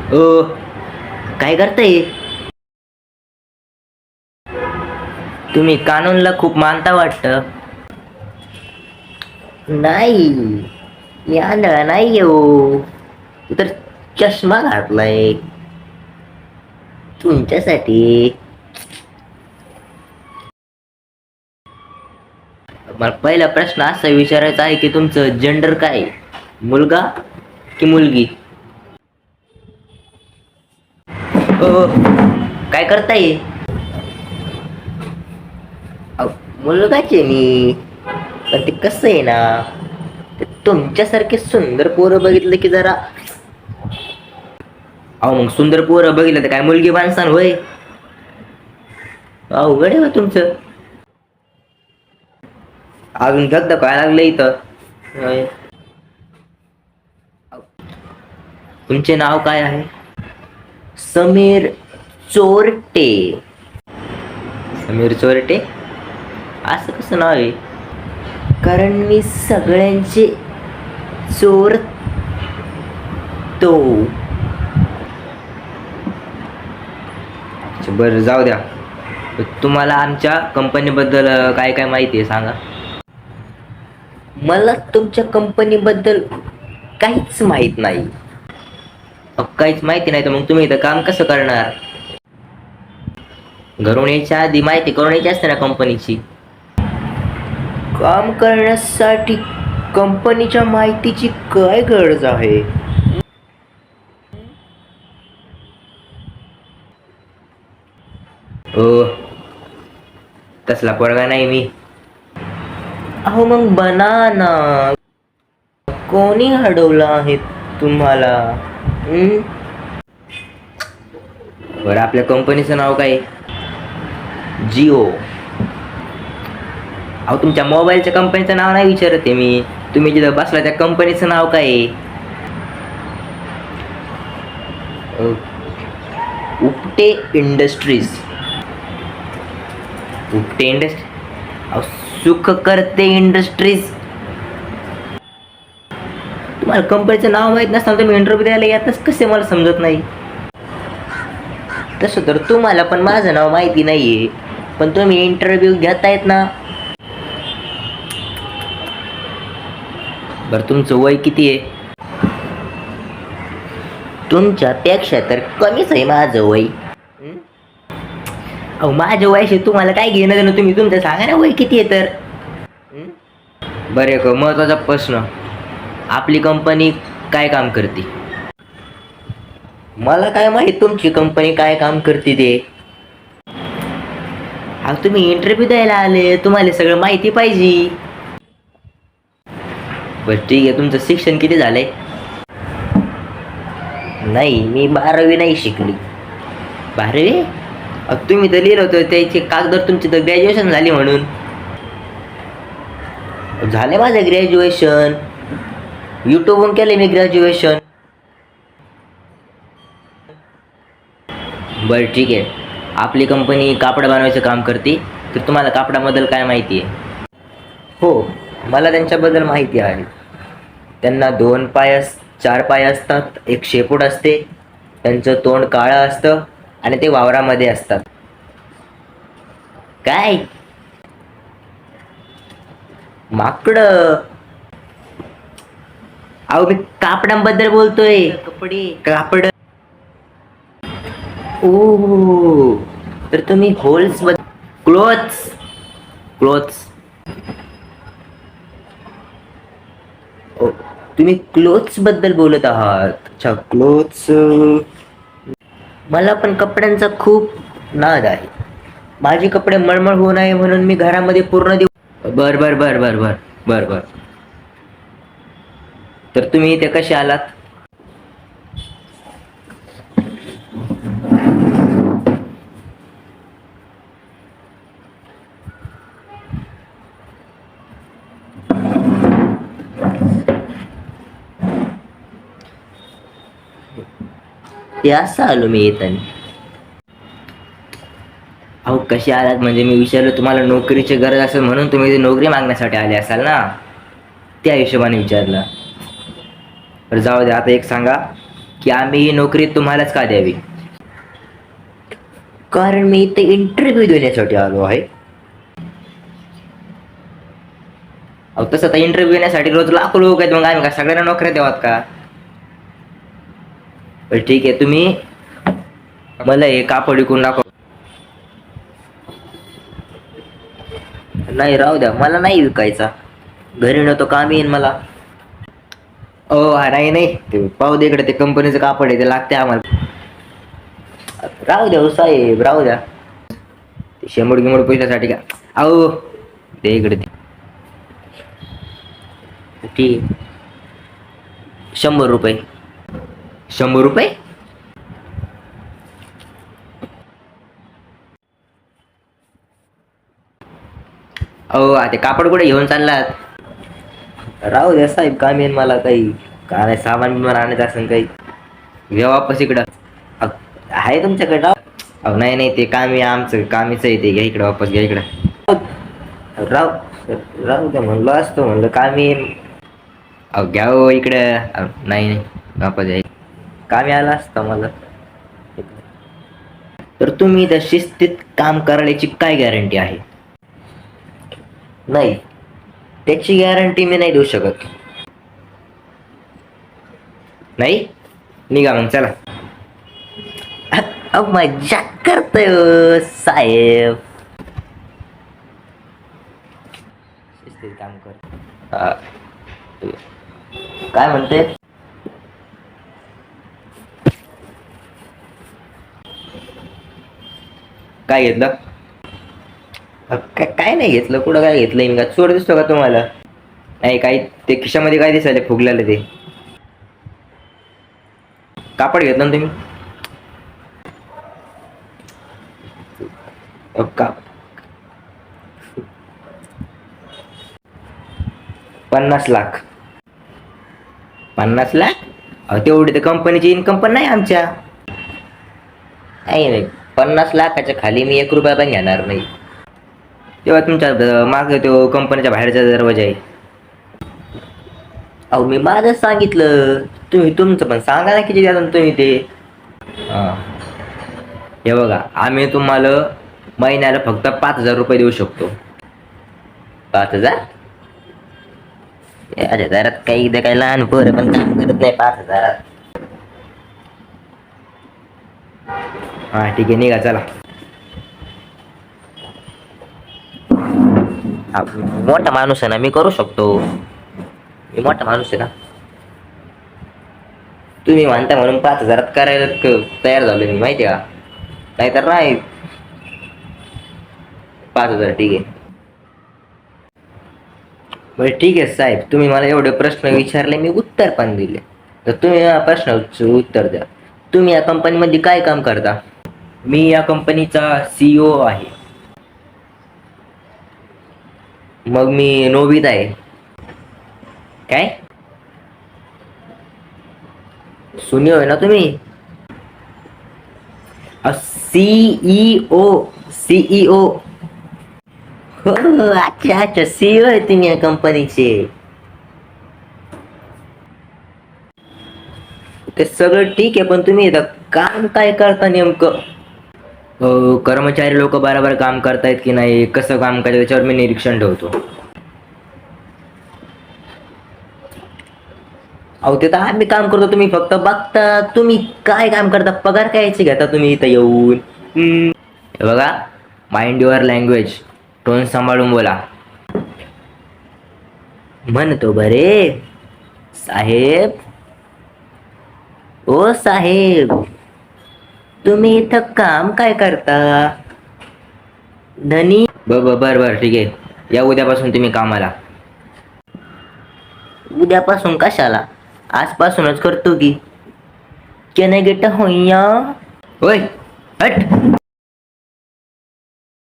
ओ, काय करताय? तुम्ही कानूनला खूप मानता वाटतं. नाही, मी आंधळा नाही हो. तू तर चष्मा घातलाय तुमच्यासाठी. मला पहिला प्रश्न असा विचारायचा आहे की तुमचं जेंडर काय आहे? मुलगा की मुलगी? ओ, काय करताय? अहो, मुलगाच आहे मी. पण ते कसं आहे ना, ते तुमच्यासारखे सुंदर पोरं बघितलं की जरा. अहो मग सुंदर पोरं बघितलं तर काय मुलगी माणसान होय? अवघड आहे हो तुमचं. अजून धगधग काय लागलं इथं. होय. तुमचे नाव काय आहे? समीर चोरटे. समीर चोरटे, असं कसं नाव आहे? कारण मी सगळ्यांचे चोरतो. बरं जाऊ द्या. तुम्हाला आमच्या कंपनीबद्दल काय काय माहिती आहे सांगा. मला तुमच्या कंपनीबद्दल काहीच माहित नाही. काहीच माहिती नाही तर मग तुम्ही इथं काम कसं करणार? घरून यायच्या आधी माहिती करून यायची असते ना कंपनीची. काम करण्यासाठी कंपनीच्या माहितीची काय गरज आहे? ओ, तसला पोरगा नाही मी. अहो मग बना ना. कोणी अडवलं आहे तुम्हाला? बरं, आपल्या कंपनीचं नाव काय? जिओ. अहो तुमच्या मोबाईलच्या कंपनीचं नाव नाही विचारत आहे मी. तुम्ही जिथं बसला त्या कंपनीचं नाव काय आहे? उपटे इंडस्ट्रीज. उपटे इंडस्ट्री? अहो सुख करते इंडस्ट्रीज. तुम्हाला कंपनीचं नाव माहीत नसताना तुम्ही इंटरव्ह्यू द्यायला येतच कसे मला समजत नाही. तसं तर तुम्हाला पण माझं नाव माहिती नाहीये, पण तुम्ही इंटरव्ह्यू घेतायत ना. बरं तुमचं वय किती आहे? तुमच्यापेक्षा तर कमीच आहे माझं वय. अहो माझ्या वयाशी तुम्हाला काय घेणं देणं? तुम्ही तुमचं सांगा ना वय किती आहे तर. बरं एक महत्वाचा प्रश्न, आपली कंपनी काय काम करते? मला काय माहित तुमची कंपनी काय काम करते ते. अहो तुम्ही इंटरव्ह्यू द्यायला आले, तुम्हाला सगळं माहिती पाहिजे. बरं ठीक आहे, तुमचं शिक्षण किती झालंय? नाही, मी 12वी नाही शिकली. 12वी? तुम्ही तर लिहिलं होतं त्याचे कागदावर तुमची तर ग्रॅज्युएशन झाली म्हणून. झाले माझं ग्रॅज्युएशन. युट्यूबवरून केले मी ग्रॅज्युएशन. बरं ठीक आहे, आपली कंपनी कापड बनवायचं काम करते, तर तुम्हाला कापडाबद्दल काय माहिती आहे? हो, मला त्यांच्याबद्दल माहिती आहे. त्यांना 4 पाय असतात, एक शेपूट असते, त्यांचं तोंड काळं असतं आणि ते वावरामध्ये असतात. काय? माकडं? अहो मी कापडांबद्दल बोलतोय. कपडे, कापड. ओ, तर तुम्ही होल्स क्लोथ्स. क्लोथ्स. तुम्ही क्लोथ्स बद्दल बोलत आहात? अच्छा, क्लोथ्स. मला पण कपड्यांचा खूप नाद आहे. माझे कपडे मळमळ होऊ नये म्हणून मी घरामध्ये पूर्ण दिवस. बर बर बर बर बर बर बर. तर तुम्ही इथे कसे आलात? ते असं आलो मी येताना. अहो कसे आलात म्हणजे मी विचारलं तुम्हाला नोकरीची गरज असेल म्हणून तुम्ही इथे नोकरी मागण्यासाठी आले असाल ना, त्या हिशोबाने विचारलं. तर जाऊ दे, आता एक सांगा की आम्ही ही नोकरी तुम्हालाच का द्यावी? कारण मी इथे इंटरव्ह्यू देण्यासाठी आलो आहे. अहो तसं तर इंटरव्ह्यू देण्यासाठी रोज लाखो लोक आहेत, मग आम्ही का सगळ्यांना नोकऱ्या द्यावात का? बरं ठीक आहे, तुम्ही मला हे कापड विकून दाखव. नाही राहू द्या, मला नाही विकायचा. घरी नव्हतो काम येईन मला. हा नाही नाही, ते पाहू दे इकडे, ते कंपनीचं कापड आहे, ते लागते आम्हाला. राहू द्या हो साहेब, राहू द्या. ते शेंबड गिंबड पैशासाठी का? अहो ते इकडे ते. ठीक, 100 रुपये. 100 रुपये? ते कापड कुठे घेऊन चाललात? राहू द्या साहेब, काम येईन मला काही. का नाही, सामान बिमान आणायचं असेल काही. घ्या वापस इकडं. आहे तुमच्याकडे राव? नाही नाही, ते काम आहे आमचं, कामीच आहे ते. घ्या इकडं वापस, घ्या इकडं. राव राहू द्या म्हणलं असतं, म्हणलं काम येईन. घ्या हो इकडं. नाही नाही, वापस घ्या. कामी आलं असतं मला. तर तुम्ही त्या शिस्तीत काम करायची काय गॅरंटी आहे? नाही, त्याची गॅरंटी मी नाही देऊ शकत. नाही, निघा मग चला. मजा करतोय हो, साहेब. शिस्तीत काम कर. काय म्हणते? काय घेतलं? काय नाही घेतलं, कुठं काय घेतलंय मी? का चोर दिसतो का तुम्हाला? नाही, काही ते खिशामध्ये काय दिसायला फुगलेलं ते कापड घेतलं ना तुम्ही? का 50 लाख? 50 लाख? तेवढी तर कंपनीची इन्कम पण नाही आमच्या. नाही नाही, 50 लाखाच्या खाली मी 1 रुपया पण घेणार नाही. तेव्हा तुमच्या मागे तो कंपनीच्या बाहेरचा दरवाजा आहे. मी माझं सांगितलं, तुम्ही तुमचं पण सांगा ना किती द्या तुम्ही ते. हे बघा, आम्ही तुम्हाला महिन्याला फक्त 5,000 रुपये देऊ शकतो. 5,000? हजारात काही काही लहान पोरं पण काम करत नाही 5,000. ठीक आहे, निघा चला. मोठा माणूस आहे ना, मी करू शकतो. मी मोठा माणूस आहे ना. तुम्ही म्हणता म्हणून 5,000 करायला तयार झालो मी, माहिती का? नाहीतर नाही. 5,000 ठीक आहे. बरं ठीक आहे साहेब, तुम्ही मला एवढे प्रश्न विचारले, मी उत्तर पण दिले. तर तुम्ही या प्रश्नाचं उत्तर द्या. तुम्ही या कंपनीमध्ये काय काम करता? मी या कंपनीचा CEO आहे. मग मी नोबिता आहे. काय? सुनी होय ना तुम्ही? CEO. CEO. हो, अच्छा अच्छा, CEO आहे तुम्ही या कंपनीचे. ते सगळं ठीक आहे, पण तुम्ही इथं काम काय करता नेमकं? कर्मचारी लोक बरोबर काम करतायत की नाही, कसं काम करतात त्याच्यावर मी निरीक्षण ठेवतो. ते तर आम्ही काम करतो, तुम्ही फक्त बघता. तुम्ही काय काम करता, पगार कायचे घेता तुम्ही इथं येऊन? हे बघा, माइंड युअर लँग्वेज, टोन सांभाळून बोला. म्हणतो बरे साहेब. ओ साहेब, तुम्ही इथं काम काय करता? धनी. बर ठीक आहे, या उद्यापासून तुम्ही कामाला. उद्यापासून कशाला? आजपासूनच करतो की. कॅन आय गेट अ होय हट.